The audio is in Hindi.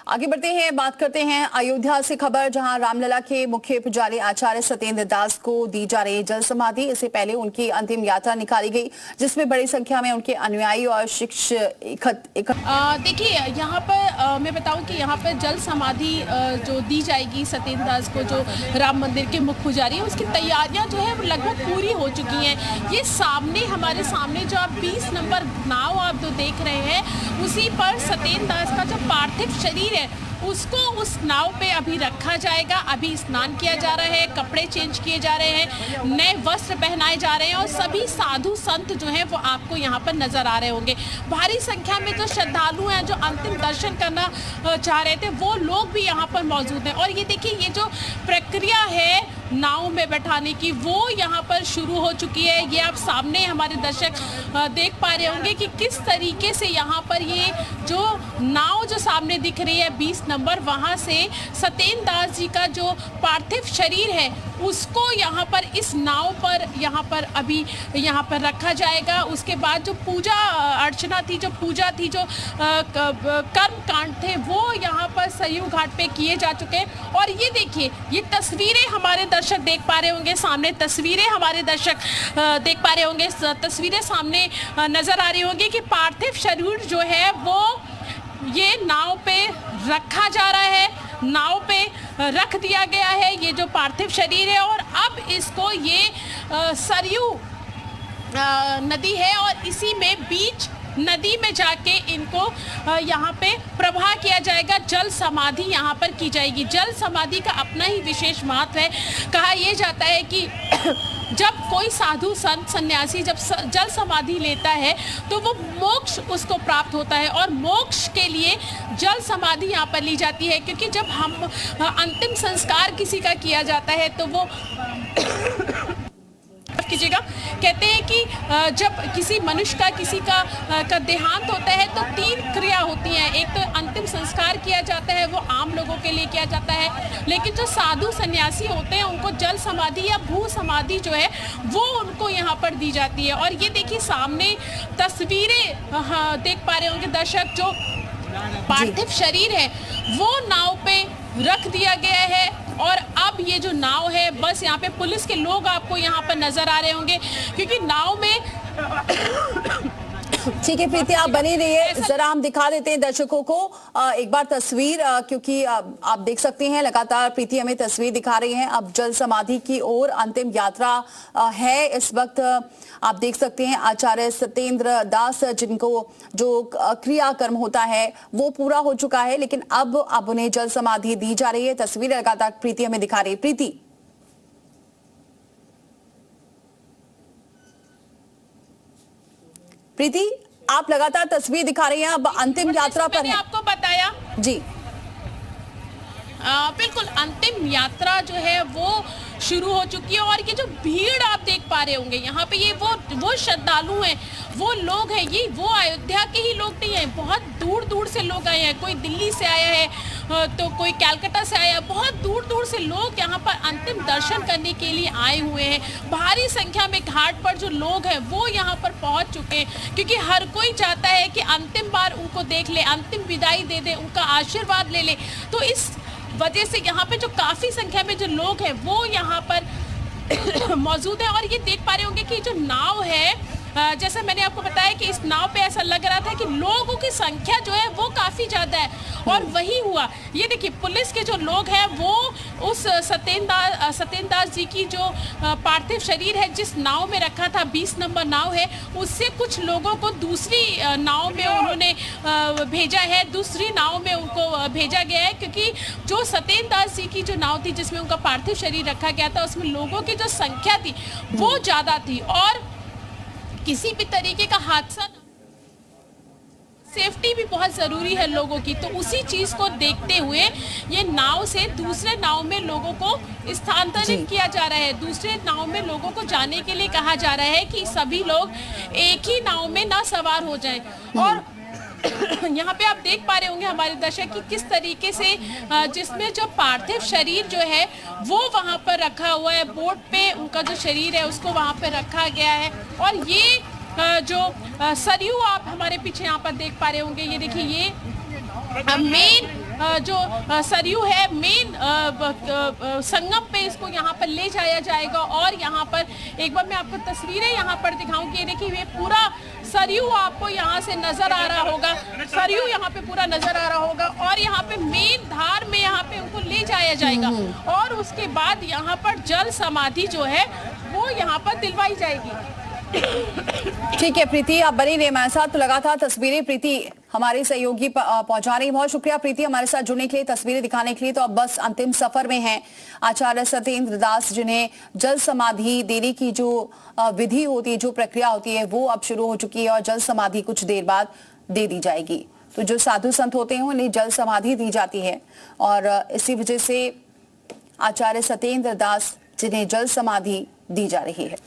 आगे बढ़ते हैं, बात करते हैं अयोध्या से खबर, जहां रामलला के मुख्य पुजारी आचार्य सत्येंद्र दास को दी जा रही जल समाधि। इससे पहले उनकी अंतिम यात्रा निकाली गई, जिसमें बड़ी संख्या में उनके अनुयायी और शिक्षक देखिए, यहाँ पर मैं बताऊं कि यहाँ पर जल समाधि जो दी जाएगी सत्येंद्र दास को, जो राम मंदिर के मुख्य पुजारी है, उसकी तैयारियां जो है वो लगभग पूरी हो चुकी हैं। ये सामने हमारे सामने जो आप 20 नंबर नाव आप जो देख रहे हैं, उसी पर सत्येंद्र दास का जो पार्थिव शरीर है उसको उस नाव पे अभी रखा जाएगा। अभी स्नान किया जा रहा है, कपड़े चेंज किए जा रहे हैं, नए वस्त्र पहनाए जा रहे हैं और सभी साधु संत जो हैं वो आपको यहाँ पर नजर आ रहे होंगे। भारी संख्या में जो श्रद्धालु हैं, जो अंतिम दर्शन करना चाह रहे थे, वो लोग भी यहाँ पर मौजूद हैं। और ये देखिए, ये जो प्रक्रिया है नाव में बैठाने की, वो यहाँ पर शुरू हो चुकी है। ये आप सामने हमारे दर्शक देख पा रहे होंगे कि किस तरीके से यहाँ पर ये जो नाव जो सामने दिख रही है 20 नंबर, वहाँ से सत्येंद्र दास जी का जो पार्थिव शरीर है उसको यहाँ पर इस नाव पर यहाँ पर अभी यहाँ पर रखा जाएगा। उसके बाद जो पूजा अर्चना थी, जो पूजा थी, जो कर्म कांड थे, वो यहाँ पर सरयू घाट पे किए जा चुके हैं। और ये देखिए, ये तस्वीरें हमारे दर्शक देख पा रहे होंगे, सामने तस्वीरें हमारे दर्शक देख पा रहे होंगे, तस्वीरें सामने नजर आ रही होंगी कि पार्थिव शरीर जो है वो ये नाव पे रखा जा रहा है, नाव पे रख दिया गया है ये जो पार्थिव शरीर है। और अब इसको ये सरयू नदी है और इसी में बीच नदी में जाके इनको यहाँ पे प्रवाह किया जाएगा, जल समाधि यहाँ पर की जाएगी। जल समाधि का अपना ही विशेष महत्व है। कहा यह जाता है कि जब कोई साधु संत सन्यासी जब जल समाधि लेता है तो वो मोक्ष उसको प्राप्त होता है, और मोक्ष के लिए जल समाधि यहाँ पर ली जाती है। क्योंकि जब हम अंतिम संस्कार किसी का किया जाता है तो वो कीजिएगा, कहते हैं कि जब किसी मनुष्य का किसी का देहांत होता है तो 3 क्रिया होती हैं। एक तो अंतिम संस्कार किया जाता है, वो आम लोगों के लिए किया जाता है, लेकिन जो साधु सन्यासी होते हैं उनको जल समाधि या भू समाधि जो है वो उनको यहाँ पर दी जाती है। और ये देखिए, सामने तस्वीरें देख पा रहे होंगे दर्शक, जो पार्थिव शरीर है वो नाव पे रख दिया गया है। और अब ये जो नाव है, बस यहाँ पे पुलिस के लोग आपको यहाँ पर नजर आ रहे होंगे, क्योंकि नाव में ठीक है प्रीति, आप बनी रहिए, जरा हम दिखा देते हैं दर्शकों को एक बार तस्वीर, क्योंकि आप देख सकते हैं लगातार प्रीति हमें तस्वीर दिखा रही हैं। अब जल समाधि की ओर अंतिम यात्रा है इस वक्त। आप देख सकते हैं आचार्य सत्येंद्र दास, जिनको जो क्रियाकर्म होता है वो पूरा हो चुका है, लेकिन अब उन्हें जल समाधि दी जा रही है। तस्वीर लगातार प्रीति हमें दिखा रही है। प्रीति, आप लगातार तस्वीर दिखा रही हैं, अब अंतिम यात्रा पर है। आपको बताया जी, बिल्कुल अंतिम यात्रा जो है वो शुरू हो चुकी है। और ये जो भीड़ आप देख पा रहे होंगे यहाँ पे, ये वो श्रद्धालु हैं, वो लोग हैं, ये वो अयोध्या के ही लोग नहीं हैं, बहुत दूर दूर से लोग आए हैं। कोई दिल्ली से आया है तो कोई कलकत्ता से आया है, बहुत दूर दूर से लोग यहाँ पर अंतिम दर्शन करने के लिए आए हुए हैं। भारी संख्या में घाट पर जो लोग हैं वो यहाँ पर पहुँच चुके हैं, क्योंकि हर कोई चाहता है कि अंतिम बार उनको देख ले, अंतिम विदाई दे दे, उनका आशीर्वाद ले ले। तो इस वजह से यहाँ पे जो काफी संख्या में जो लोग हैं वो यहाँ पर मौजूद है। और ये देख पा रहे होंगे कि जो नाव है, जैसे मैंने आपको बताया कि इस नाव पे ऐसा लग रहा था कि लोगों की संख्या जो है वो काफी ज्यादा है, और वही हुआ। ये देखिए, पुलिस के जो लोग हैं वो उस सत्येंद्र दास जी की जो पार्थिव शरीर है जिस नाव में रखा था, 20 नंबर नाव है, उससे कुछ लोगों को दूसरी नाव में उन्होंने भेजा है, दूसरी नाव में उनको भेजा गया है। क्योंकि जो सत्येंद्र दास जी की जो नाव थी जिसमें उनका पार्थिव शरीर रखा गया था, उसमें लोगों की जो संख्या थी वो ज्यादा थी, और किसी भी तरीके का हादसा, सेफ्टी भी बहुत जरूरी है लोगों की। तो उसी चीज को देखते हुए ये नाव से दूसरे नाव में लोगों को स्थानांतरित किया जा रहा है, दूसरे नाव में लोगों को जाने के लिए कहा जा रहा है कि सभी लोग एक ही नाव में ना सवार हो जाएं। और यहाँ पे आप देख पा रहे होंगे हमारे दर्शक कि किस तरीके से जिसमें जो पार्थिव शरीर जो है वो वहाँ पर रखा हुआ है, बोट पे उनका जो शरीर है उसको वहाँ पे रखा गया है। और ये जो सरयू आप हमारे पीछे यहाँ पर देख पा रहे होंगे, ये देखिए, ये मेन जो सरयू है मेन संगम पे इसको यहाँ पर ले जाया जाएगा। और यहाँ पर एक बार मैं आपको तस्वीरें यहाँ पर दिखाऊंगी। ये देखिए, ये पूरा सरयू आपको यहाँ से नजर आ रहा होगा, सरयू यहाँ पे पूरा नजर आ रहा होगा और यहाँ पे मेन धार में यहाँ पे उनको ले जाया जाएगा और उसके बाद यहाँ पर जल समाधि जो है वो यहाँ पर दिलवाई जाएगी। ठीक है प्रीति, आप बनी रहे हमारे साथ। तो लगातार तस्वीरें प्रीति हमारे सहयोगी पहुंचा रही। बहुत शुक्रिया प्रीति हमारे साथ जुड़ने के लिए, तस्वीरें दिखाने के लिए। तो अब बस अंतिम सफर में हैं आचार्य सत्येंद्र दास, जिन्हें जल समाधि देने की जो विधि होती है, जो प्रक्रिया होती है, वो अब शुरू हो चुकी है और जल समाधि कुछ देर बाद दे दी जाएगी। तो जो साधु संत होते हैं उन्हें जल समाधि दी जाती है और इसी वजह से आचार्य सत्येंद्र दास जिन्हें जल समाधि दी जा रही है।